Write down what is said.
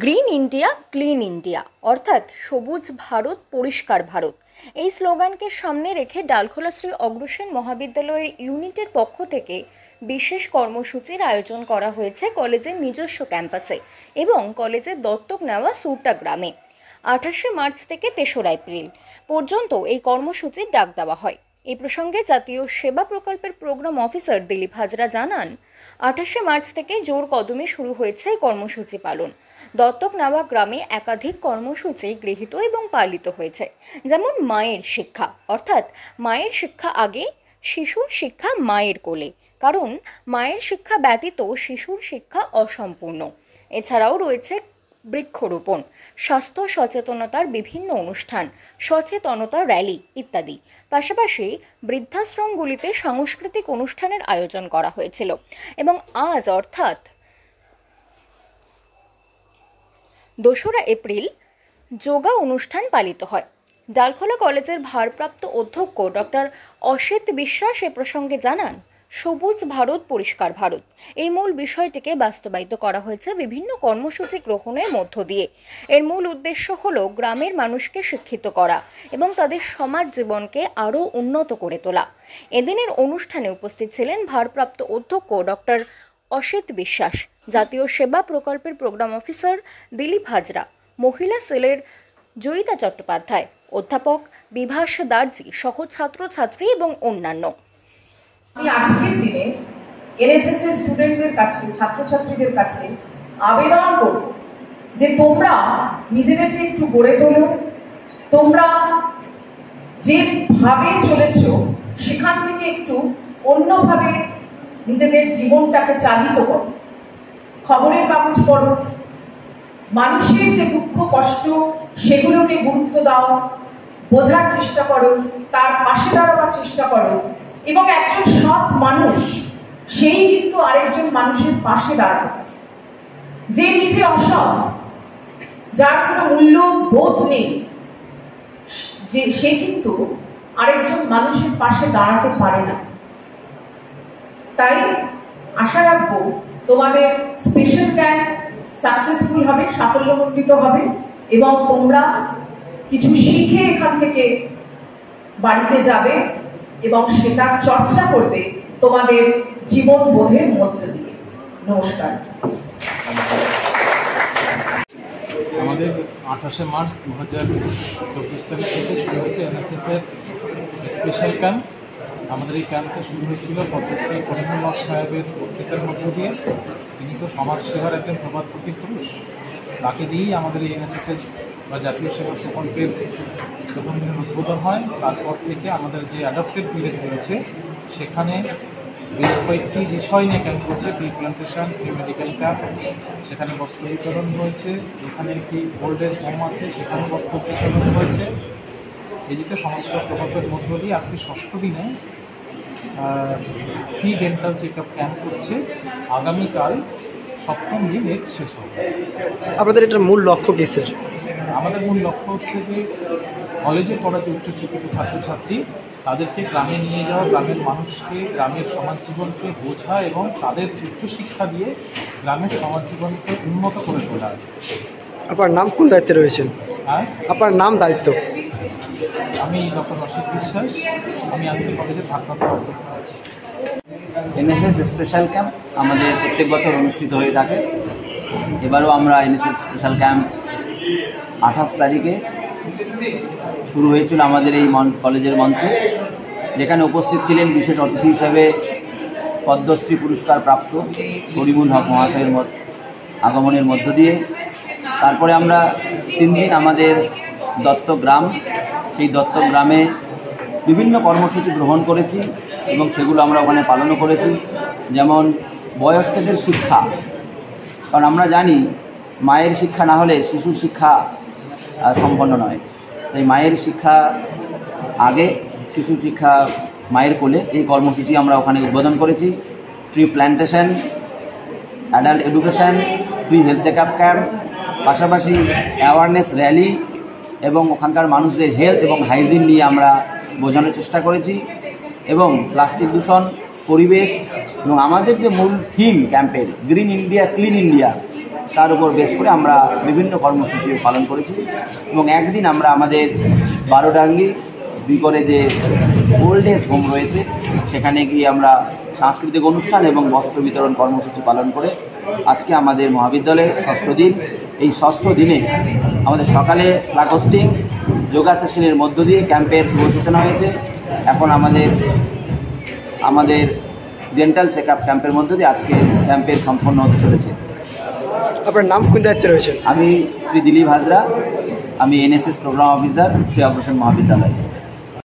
Green India clean India অর্থাৎ সবুজ ভারত পরিষ্কার ভারত এই স্লোগানকে সামনে রেখে ডালখোলা শ্রী অগ্রসেন মহাবিদ্যালয়ের ইউনিটের পক্ষ থেকে বিশেষ কর্মসূচির আয়োজন করা হয়েছে কলেজের নিজস্ব ক্যাম্পাসে এবং কলেজের দত্তক নেওয়া সুরটা গ্রামে। 28 মার্চ থেকে 3রা এপ্রিল পর্যন্ত এই কর্মসূচির ডাক দেওয়া হয়। এই প্রসঙ্গে জাতীয় সেবা প্রকল্পের প্রোগ্রাম অফিসার দিলীপ হাজরা জানান, 28 মার্চ থেকে জোর কদমে শুরু হয়েছে কর্মসূচি পালন। দত্তক নেওয়া গ্রামে একাধিক কর্মসূচি গৃহীত এবং পালিত হয়েছে, যেমন মায়ের শিক্ষা, অর্থাৎ মায়ের শিক্ষা আগে, শিশুর শিক্ষা মায়ের কোলে, কারণ মায়ের শিক্ষা ব্যতীত শিশুর শিক্ষা অসম্পূর্ণ। এছাড়াও রয়েছে বৃক্ষরোপণ, স্বাস্থ্য সচেতনতার বিভিন্ন অনুষ্ঠান, সচেতনতা র্যালি ইত্যাদি। পাশাপাশি বৃদ্ধাশ্রমগুলিতে সাংস্কৃতিক অনুষ্ঠানের আয়োজন করা হয়েছিল এবং আজ অর্থাৎ 2রা এপ্রিল যোগা অনুষ্ঠান পালিত হয়। ডালখোলা কলেজের ভারপ্রাপ্ত অধ্যক্ষ ডক্টর অসিত বিশ্বাস এ প্রসঙ্গে জানান, সবুজ ভারত পরিষ্কার ভারত এই মূল বিষয়টিকে বাস্তবায়িত করা হয়েছে বিভিন্ন কর্মসূচি গ্রহণের মধ্য দিয়ে। এর মূল উদ্দেশ্য হল গ্রামের মানুষকে শিক্ষিত করা এবং তাদের সমাজ জীবনকে আরও উন্নত করে তোলা। এদিনের অনুষ্ঠানে উপস্থিত ছিলেন ভারপ্রাপ্ত অধ্যক্ষ ডক্টর অসিত বিশ্বাস, জাতীয় সেবা প্রকল্পের প্রোগ্রাম অফিসার দিলীপ হাজরা, মহিলা সেলের জয়িতা চট্টোপাধ্যায়, অধ্যাপক বিভাস দার্জি সহ ছাত্রছাত্রী এবং অন্যান্য। আমি আজকের দিনে এনএসএস এর স্টুডেন্টদের কাছে, ছাত্রছাত্রীদের কাছে আবেদন করব যে তোমরা নিজেদেরকে একটু গড়ে তোলো, তোমরা যেভাবে চলেছো সেখান থেকে একটু অন্যভাবে নিজেদের জীবনটাকে চালিত করো। খবরের কাগজ পড়ো, মানুষের যে দুঃখ কষ্ট সেগুলোকে গুরুত্ব দাও, বোঝার চেষ্টা করো, তার পাশে দাঁড়াবার চেষ্টা করো এবং একজন সৎ মানুষ সেই কিন্তু আরেকজন মানুষের পাশে দাঁড়াবে। যে নিজে অসৎ, যার কোনো মূল্য বোধ নেই, যে সে কিন্তু আরেকজন মানুষের পাশে দাঁড়াতে পারে না। তাই আশা রাখবো তোমাদের স্পেশাল ক্যাম্প সাকসেসফুল হবে, সাফল্যমণ্ডিত হবে এবং তোমরা কিছু শিখে এখান থেকে বাড়িতে যাবে এবং সেটার চর্চা করবে তোমাদের জীবন বোধের মধ্য দিয়ে। নমস্কার। আমাদের 28 মার্চ 2024 তারিখ থেকে শুরু হয়েছে এনএসএস এর স্পেশাল ক্যাম্প। আমাদের এই ক্যাম্পটা শুরু হয়েছিল পদ্মশ্রী পরিমল হক সাহেবের বক্তৃতার মধ্য দিয়ে। তিনি তো সমাজ সেবার একজন প্রবাদ প্রতিপুরুষ, তাকে দিয়েই আমাদের এই এনএসএস এর বা জাতীয় সেবা প্রকল্পের প্রথম দিনের উদ্বোধন হয়। তারপর থেকে আমাদের যে অ্যাডাপ্টেড ভিলেজ রয়েছে সেখানে বেশ কয়েকটি বিষয় নিয়ে ক্যাম্প হচ্ছে। Free plantation, free medical camp, সেখানে বস্ত্র বিতরণ হয়েছে। এখানে একটি ওল্ড এজ হোম আছে, সেখানে বস্ত্র বিতরণ হয়েছে। এই যে সমাজসেবা প্রকল্পের মধ্য দিয়ে আজকে 6ষ্ঠ দিনে free dental check up camp হচ্ছে। আগামীকাল 7ম দিন এর শেষ হবে। আপনাদের এটার মূল লক্ষ্য কী স্যার? আমাদের মূল লক্ষ্য হচ্ছে যে কলেজে পড়া যে উচ্চশিক্ষিত ছাত্রছাত্রী তাদেরকে গ্রামে নিয়ে যাওয়া, গ্রামের মানুষকে, গ্রামের সমাজ জীবনকে বোঝা এবং তাদের উচ্চশিক্ষা দিয়ে গ্রামের সমাজ জীবনকে উন্নত করে তোলা। আপনার নাম, কোন দায়িত্বে রয়েছেন? হ্যাঁ, আপনার নাম, দায়িত্ব? আমি ডক্টর অসিত বিশ্বাস, আমি আজকে কলেজের ভারপ্রাপ্ত অধ্যক্ষ আছি। এনএসএস স্পেশাল ক্যাম্প আমাদের প্রত্যেক বছর অনুষ্ঠিত হয়ে থাকে। এবারও আমরা এনএসএস স্পেশাল ক্যাম্প 28 তারিখে শুরু হয়েছিল আমাদের এই কলেজের মঞ্চে, যেখানে উপস্থিত ছিলেন বিশেষ অতিথি হিসেবে পদ্মশ্রী পুরস্কার প্রাপ্ত পরিমল হক মহাশয়ের আগমনের মধ্য দিয়ে। তারপরে আমরা 3 দিন আমাদের দত্তক গ্রাম, সেই দত্তক গ্রামে বিভিন্ন কর্মসূচি গ্রহণ করেছি এবং সেগুলো আমরা ওখানে পালনও করেছি। যেমন বয়স্কদের শিক্ষা, কারণ আমরা জানি মায়ের শিক্ষা না হলে শিশুর শিক্ষা সম্পন্ন নয়। তাই মায়ের শিক্ষা আগে, শিশু শিক্ষা মায়ের কোলে, এই কর্মসূচি আমরা ওখানে উদ্বোধন করেছি। Tree plantation, adult education, free health check up camp, পাশাপাশি অ্যাওয়ারনেস র্যালি এবং ওখানকার মানুষদের হেলথ এবং হাইজিন নিয়ে আমরা বোঝানোর চেষ্টা করেছি। এবং প্লাস্টিক দূষণ, পরিবেশ এবং আমাদের যে মূল থিম ক্যাম্পের গ্রিন ইন্ডিয়া ক্লিন ইন্ডিয়া, তার উপর বেস করে আমরা বিভিন্ন কর্মসূচি পালন করেছি এবং একদিন আমরা আমাদের বারোডাঙ্গি বিকরে যে ওল্ড এজ হোম রয়েছে সেখানে গিয়ে আমরা সাংস্কৃতিক অনুষ্ঠান এবং বস্ত্র বিতরণ কর্মসূচি পালন করে আজকে আমাদের মহাবিদ্যালয়ে ষষ্ঠ দিন। এই ষষ্ঠ দিনে আমাদের সকালে ফ্ল্যাগ হোস্টিং, যোগা সেশনের মধ্য দিয়ে ক্যাম্পের শুভ সূচনা হয়েছে। এখন আমাদের ডেন্টাল চেক আপ ক্যাম্পের মধ্য দিয়ে আজকে ক্যাম্পের সম্পন্ন হতে চলেছে। আপনার নাম কোন দায়িত্বে রয়েছেন? আমি শ্রী দিলীপ হাজরা, আমি NSS programme officer Shri Agrasen মহাবিদ্যালয়।